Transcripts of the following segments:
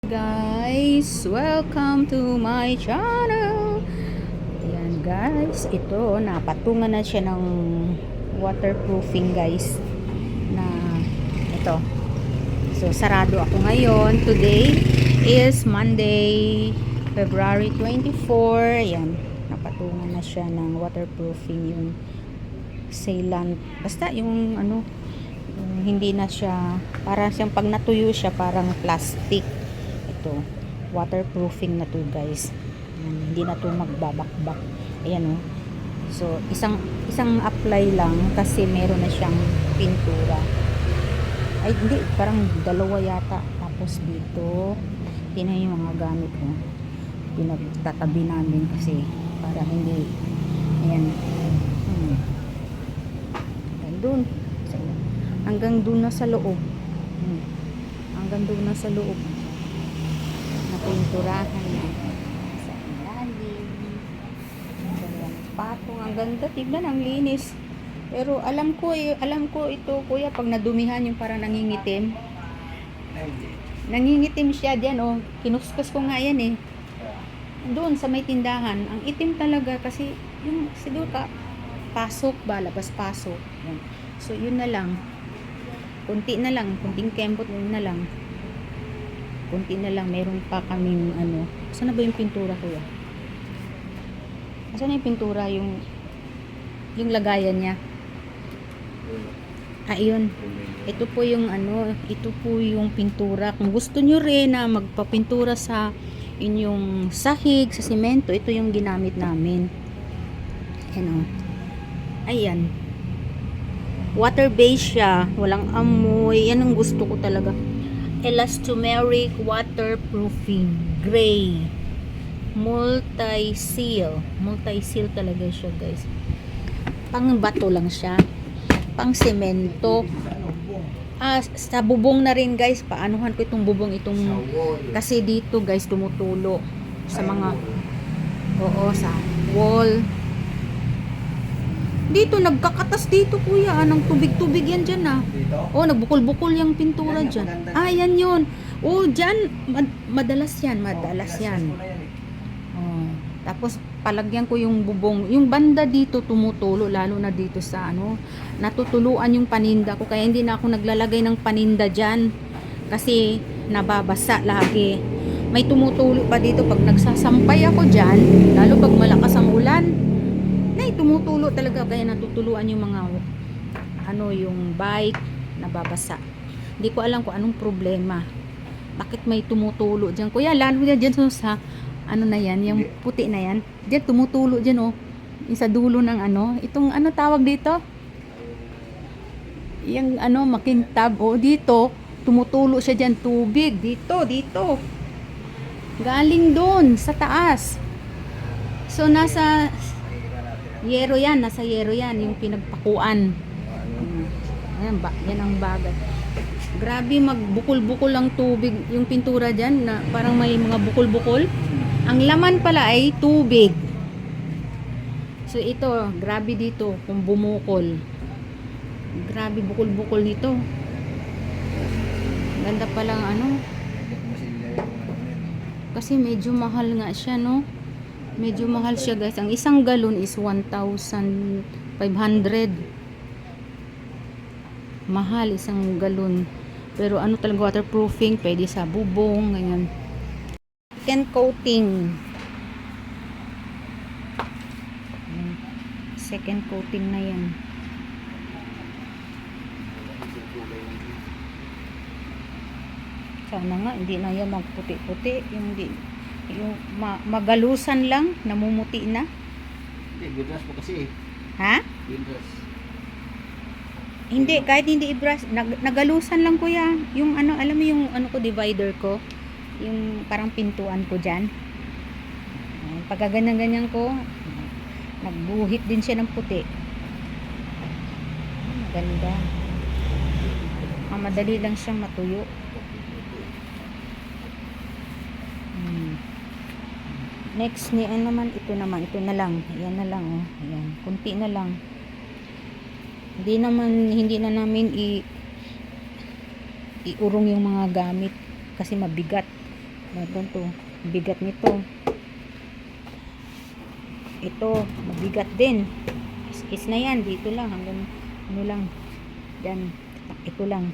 Guys, welcome to my channel. Ayan guys, ito napatungan na siya ng waterproofing guys na ito. So sarado ako ngayon. Today is Monday, February 24. Ayan, napatungan na siya ng waterproofing yung sealant. Basta yung ano, yung hindi na siya, para siyang pag natuyo siya parang plastic. Ito, waterproofing na to guys. Hindi na to magbabakbak. Ayan oh. So isang apply lang kasi meron na siyang pintura. Ay hindi, parang dalawa yata. Tapos dito tingnan yung mga gamit ko. Pinagtatabi namin kasi para hindi ayan. Hanggang doon na sa loob. Hanggang doon na sa loob. Napinturahan na sa ilalim. Dalawang patong. Ang ganda, tignan, ang linis. Pero alam ko ito kuya, pag nadumihan yung parang nangingitim. Nangingitim siya diyan oh. Kinuskus ko nga yan eh. Doon sa may tindahan, ang itim talaga kasi yung siguro pasok ba, labas pasok. Yan. So yun na lang. Kunti na lang, kunting kembot na lang. Kunti na lang, meron pa kaming ano. Saan na ba yung pintura kuya? Saan na yung pintura, yung lagayan niya? Ayun. Ito po yung ano, ito po yung pintura. Kung gusto nyo rin na magpapintura sa inyong sahig, sa semento, ito yung ginamit namin. Ayan o. Ayan. Water-based siya. Walang amoy. Yan ang gusto ko talaga. Elastomeric waterproofing gray multi-seal talaga siya guys. Pang bato lang siya, pang semento. Sa bubong na rin guys, paanuhan ko itong bubong kasi dito guys tumutulo sa mga sa wall. Dito nagkakatas dito kuya, anong tubig-tubig yan dyan ah. Oh, nagbukol-bukol yung pintura dyan. Yan yun. Oh, dyan madalas yan. Oh, tapos palagyan ko yung bubong. Yung banda dito tumutulo, lalo na dito sa ano, natutuluan yung paninda ko, kaya hindi na ako naglalagay ng paninda dyan kasi nababasa lagi. May tumutulo pa dito pag nagsasampay ako dyan, lalo pag malakas ang ulan. Tumutulo talaga, kaya natutuluan yung mga ano, yung bike nababasa. Hindi ko alam kung anong problema, bakit may tumutulo dyan kuya, lalo dyan sa ano na yan, yung puti na yan dyan, tumutulo dyan oh, yung sa dulo ng ano, itong ano tawag dito, yung ano makintab oh, dito tumutulo siya dyan, tubig dito galing doon sa taas. So nasa yero yan, yung pinagpakuan. Yan ang bagay. Grabe, magbukol-bukol ang tubig yung pintura dyan, na parang may mga bukol-bukol. Ang laman pala ay tubig. So ito, grabe dito kung bumukol. Grabe bukol-bukol nito. Ganda palang ano. Kasi medyo mahal nga siya, no? Medyo mahal siya guys. Ang isang galon is 1,500. Mahal isang galon. Pero ano talaga, waterproofing, pwede sa bubong, ganyan. Second coating. Second coating na yan. Sana nga hindi na yan magputi-puti, yung magalusan lang, namumuti na. Hindi, bidras po kasi. Ha? Bidras. Hindi, kahit hindi i-brush, nagalusan lang kuya. Yung ano, alam mo yung ano ko, divider ko, yung parang pintuan ko dyan. Pagka ganyan ko, nagbuhit din siya ng puti. Ganda. Madali lang siyang matuyo. Next niya naman, ito na lang. Ayan na lang oh. Ayan, kunti na lang. Hindi na namin iurong yung mga gamit kasi mabigat. Meron to. Bigat nito. Ito, mabigat din. Is na yan. Dito lang. Hanggang ano lang. Yan. Ito lang.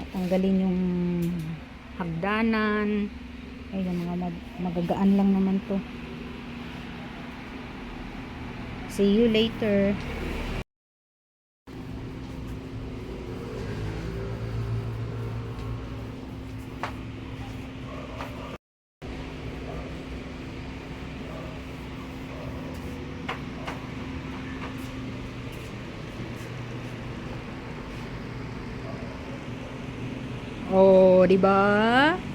Tatanggalin yung hagdanan. Ayun, mga magagaan lang naman to. See you later. Oh, di ba?